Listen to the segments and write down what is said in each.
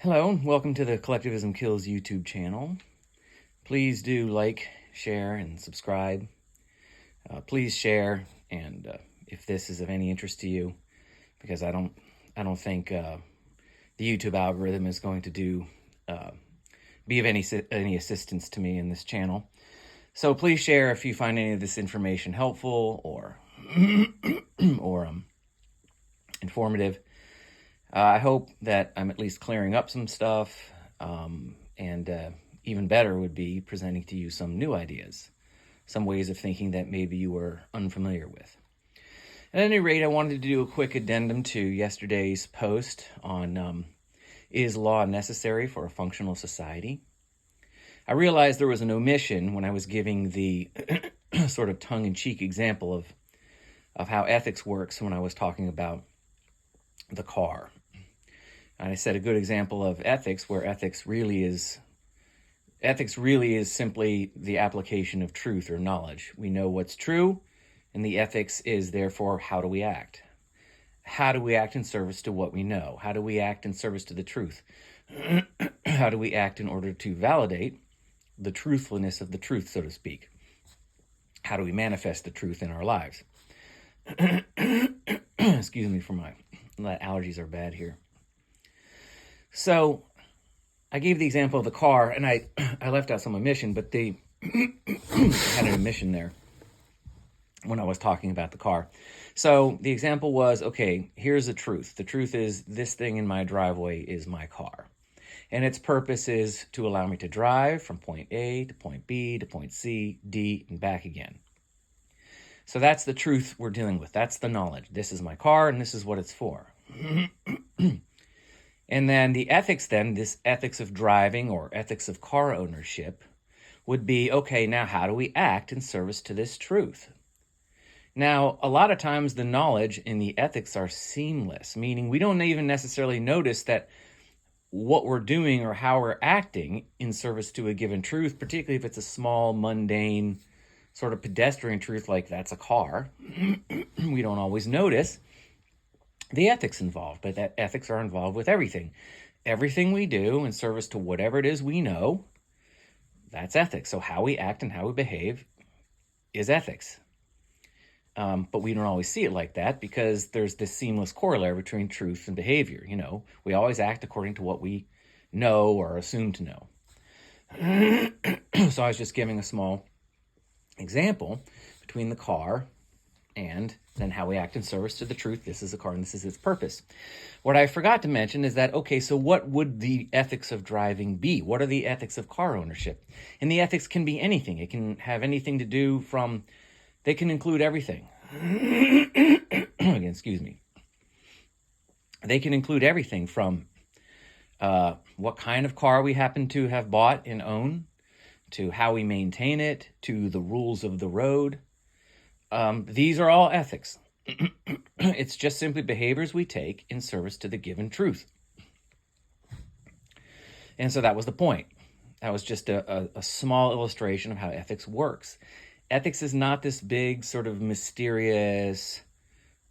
Hello, and welcome to the Collectivism Kills YouTube channel. Please do like, share, and subscribe. Please share, and if this is of any interest to you, because I don't think the YouTube algorithm is going to be of any assistance to me in this channel. So please share if you find any of this information helpful or informative. I hope that I'm at least clearing up some stuff, and even better would be presenting to you some new ideas, some ways of thinking that maybe you were unfamiliar with. At any rate, I wanted to do a quick addendum to yesterday's post on is law necessary for a functional society? I realized there was an omission when I was giving the sort of tongue-in-cheek example of how ethics works when I was talking about the car. And I said a good example of ethics where ethics really is simply the application of truth or knowledge. We know what's true, and the ethics is therefore how do we act? How do we act in service to what we know? How do we act in service to the truth? How do we act in order to validate the truthfulness of the truth, so to speak? How do we manifest the truth in our lives? Excuse me for my allergies are bad here. So I gave the example of the car, and I left out some omission, but I had an omission there when I was talking about the car. So the example was, okay, here's the truth. The truth is this thing in my driveway is my car. And its purpose is to allow me to drive from point A to point B to point C, D, and back again. So that's the truth we're dealing with. That's the knowledge. This is my car, and this is what it's for. And then the ethics this ethics of driving or ethics of car ownership would be, okay, now how do we act in service to this truth? Now, a lot of times the knowledge and the ethics are seamless, meaning we don't even necessarily notice that what we're doing or how we're acting in service to a given truth, particularly if it's a small, mundane, sort of pedestrian truth like that's a car, we don't always notice the ethics involved, but that ethics are involved with everything. Everything we do in service to whatever it is we know, that's ethics. So how we act and how we behave is ethics. But we don't always see it like that because there's this seamless corollary between truth and behavior. You know, we always act according to what we know or assume to know. So I was just giving a small example between the car and then how we act in service to the truth. This is a car and this is its purpose. What I forgot to mention is that, okay, so what would the ethics of driving be? What are the ethics of car ownership? And the ethics can be anything. It can have anything to do from, they can include everything. Again, excuse me. They can include everything from what kind of car we happen to have bought and own, to how we maintain it, to the rules of the road. These are all ethics. It's just simply behaviors we take in service to the given truth. And so that was the point. That was just a small illustration of how ethics works. Ethics is not this big sort of mysterious,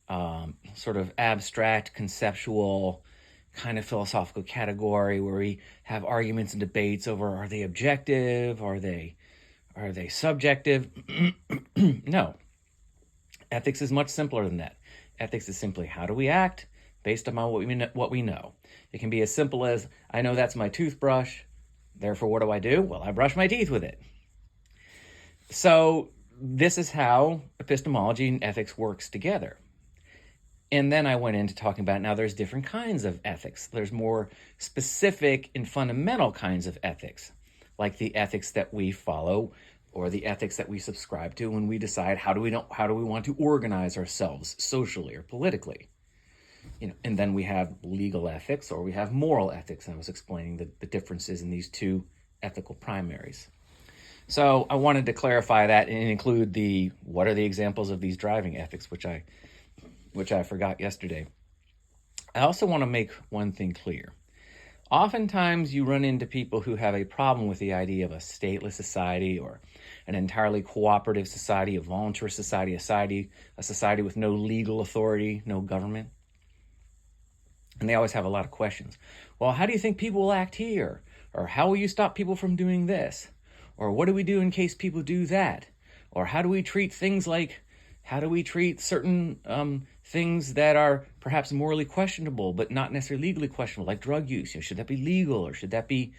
sort of abstract, conceptual, kind of philosophical category where we have arguments and debates over, are they objective? Are they subjective? No. Ethics is much simpler than that. Ethics is simply how do we act based upon what we know. It can be as simple as, I know that's my toothbrush, therefore what do? Well, I brush my teeth with it. So this is how epistemology and ethics works together. And then I went into talking about, now there's different kinds of ethics. There's more specific and fundamental kinds of ethics, like the ethics that we follow or the ethics that we subscribe to when we decide how do we want to organize ourselves socially or politically. You know, and then we have legal ethics or we have moral ethics. And I was explaining the differences in these two ethical primaries. So I wanted to clarify that and include what are the examples of these driving ethics, which I forgot yesterday. I also want to make one thing clear. Oftentimes you run into people who have a problem with the idea of a stateless society or an entirely cooperative society, a voluntary society, a society with no legal authority, no government. And they always have a lot of questions. Well, how do you think people will act here? Or how will you stop people from doing this? Or what do we do in case people do that? Or how do we treat things like, how do we treat certain things that are perhaps morally questionable, but not necessarily legally questionable, like drug use? Should that be legal or should that be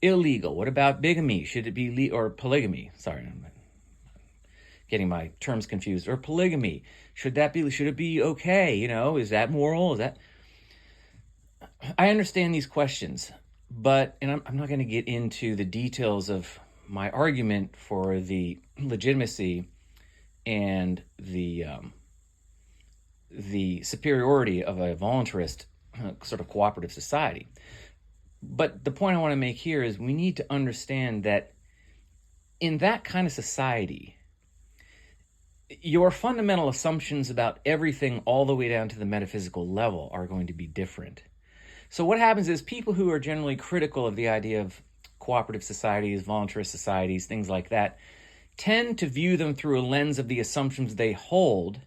illegal? What about bigamy? Should it be or polygamy? Sorry, I'm getting my terms confused. Or polygamy? Should it be okay? Is that moral? Is that... I understand these questions, but, and I'm not going to get into the details of my argument for the legitimacy and the superiority of a voluntarist sort of cooperative society. But the point I want to make here is we need to understand that in that kind of society, your fundamental assumptions about everything all the way down to the metaphysical level are going to be different. So what happens is people who are generally critical of the idea of cooperative societies, voluntarist societies, things like that, tend to view them through a lens of the assumptions they hold,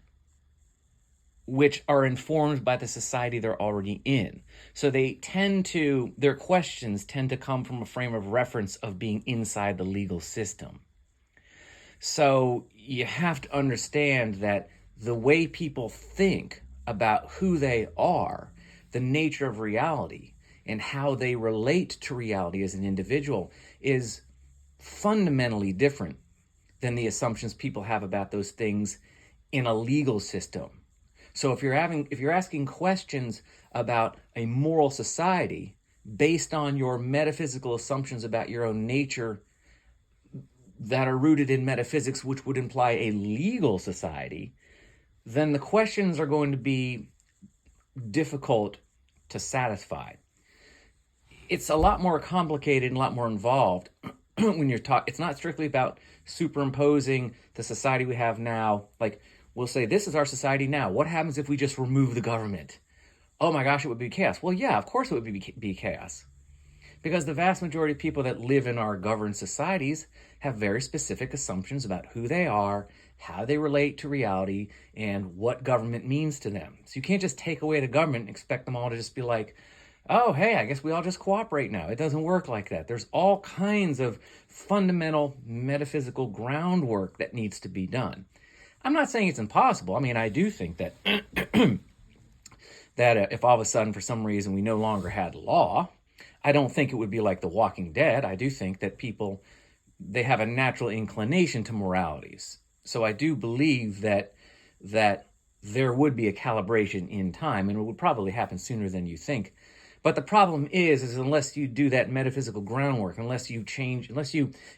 which are informed by the society they're already in. So their questions tend to come from a frame of reference of being inside the legal system. So you have to understand that the way people think about who they are, the nature of reality, and how they relate to reality as an individual is fundamentally different than the assumptions people have about those things in a legal system. So if you're asking questions about a moral society based on your metaphysical assumptions about your own nature that are rooted in metaphysics, which would imply a legal society, then the questions are going to be difficult to satisfy. It's a lot more complicated and a lot more involved when you're talking. It's not strictly about superimposing the society we have now. Like, we'll say, this is our society now. What happens if we just remove the government? Oh my gosh, it would be chaos. Well, yeah, of course it would be chaos. Because the vast majority of people that live in our governed societies have very specific assumptions about who they are, how they relate to reality, and what government means to them. So you can't just take away the government and expect them all to just be like, oh, hey, I guess we all just cooperate now. It doesn't work like that. There's all kinds of fundamental metaphysical groundwork that needs to be done. I'm not saying it's impossible. I mean, I do think that that if all of a sudden, for some reason, we no longer had law, I don't think it would be like The Walking Dead. I do think that people, they have a natural inclination to moralities. So I do believe that there would be a calibration in time, and it would probably happen sooner than you think. But the problem is unless you do that metaphysical groundwork, unless you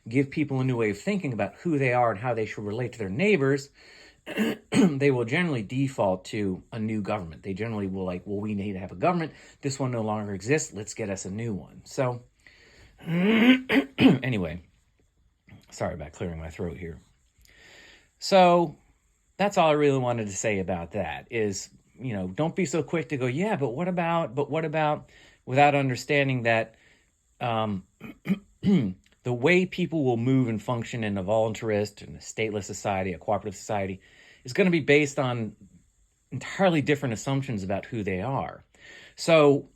give people a new way of thinking about who they are and how they should relate to their neighbors, they will generally default to a new government. They generally will we need to have a government. This one no longer exists. Let's get us a new one. So anyway, sorry about clearing my throat here. So that's all I really wanted to say about that is, don't be so quick to go, yeah, but what about, without understanding that the way people will move and function in a voluntarist and a stateless society, a cooperative society, is going to be based on entirely different assumptions about who they are. So,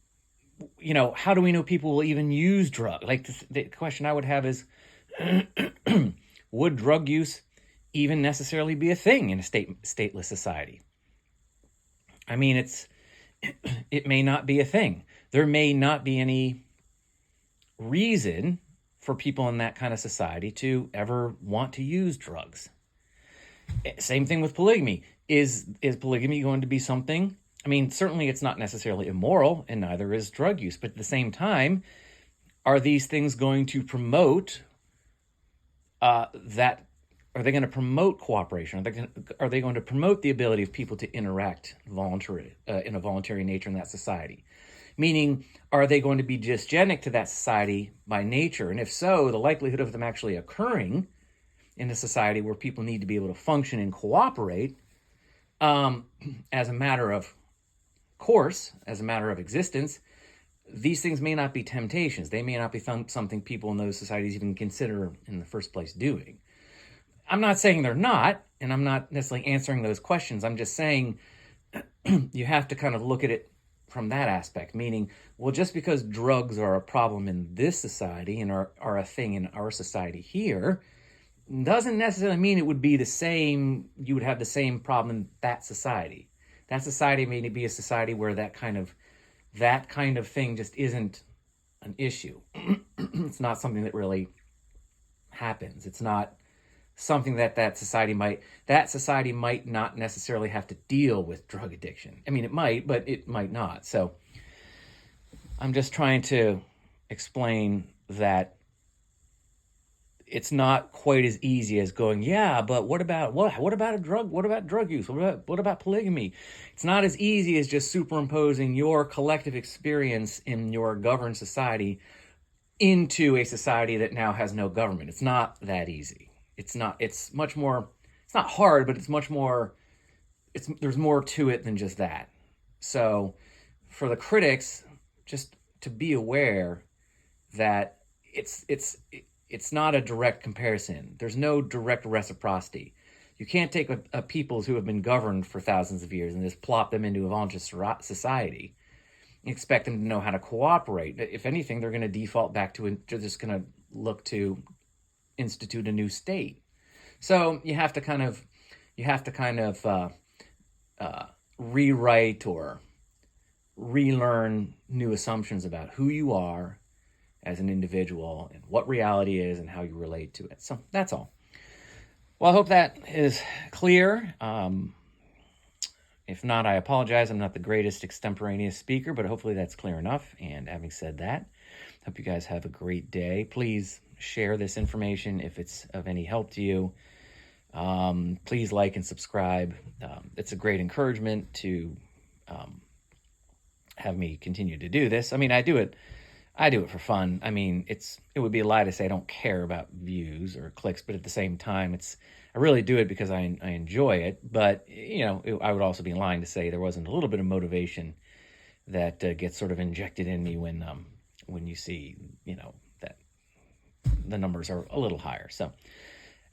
how do we know people will even use drugs? Like the question I would have is, would drug use even necessarily be a thing in a stateless society? I mean, it may not be a thing. There may not be any reason for people in that kind of society to ever want to use drugs. Same thing with polygamy. Is polygamy going to be something? I mean, certainly it's not necessarily immoral, and neither is drug use. But at the same time, are these things going to promote that? Are they going to promote cooperation? Are they going to promote the ability of people to interact in a voluntary nature in that society? Meaning, are they going to be dysgenic to that society by nature? And if so, the likelihood of them actually occurring in a society where people need to be able to function and cooperate as a matter of course, as a matter of existence, these things may not be temptations. They may not be something people in those societies even consider in the first place doing. I'm not saying they're not, and I'm not necessarily answering those questions. I'm just saying you have to kind of look at it from that aspect, meaning, well, just because drugs are a problem in this society and are a thing in our society here, doesn't necessarily mean it would be the same, you would have the same problem in that society. That society may be a society where that kind of thing just isn't an issue. It's not something that really happens. It's not something that society might not necessarily have to deal with drug addiction. I mean, it might, but it might not. So I'm just trying to explain that it's not quite as easy as going, yeah, but what about drug use? What about polygamy? It's not as easy as just superimposing your collective experience in your governed society into a society that now has no government. It's not that easy. It's not hard, but there's more to it than just that. So for the critics, just to be aware that it's not a direct comparison. There's no direct reciprocity. You can't take a peoples who have been governed for thousands of years and just plop them into a voluntary society and expect them to know how to cooperate. If anything, they're going to default back to they're just going to look to institute a new state. So you have to kind of rewrite or relearn new assumptions about who you are as an individual and what reality is and how you relate to it. So that's all. Well, I hope that is clear. If not, I apologize. I'm not the greatest extemporaneous speaker, but hopefully that's clear enough. And having said that, hope you guys have a great day. Please share this information if it's of any help to you. Please like and subscribe. It's a great encouragement to have me continue to do this. I mean, I do it for fun. I mean, it would be a lie to say I don't care about views or clicks, but at the same time, I really do it because I enjoy it. But, I would also be lying to say there wasn't a little bit of motivation that gets sort of injected in me when you see, that the numbers are a little higher. So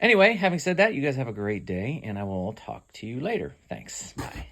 anyway, having said that, you guys have a great day, and I will talk to you later. Thanks. Bye.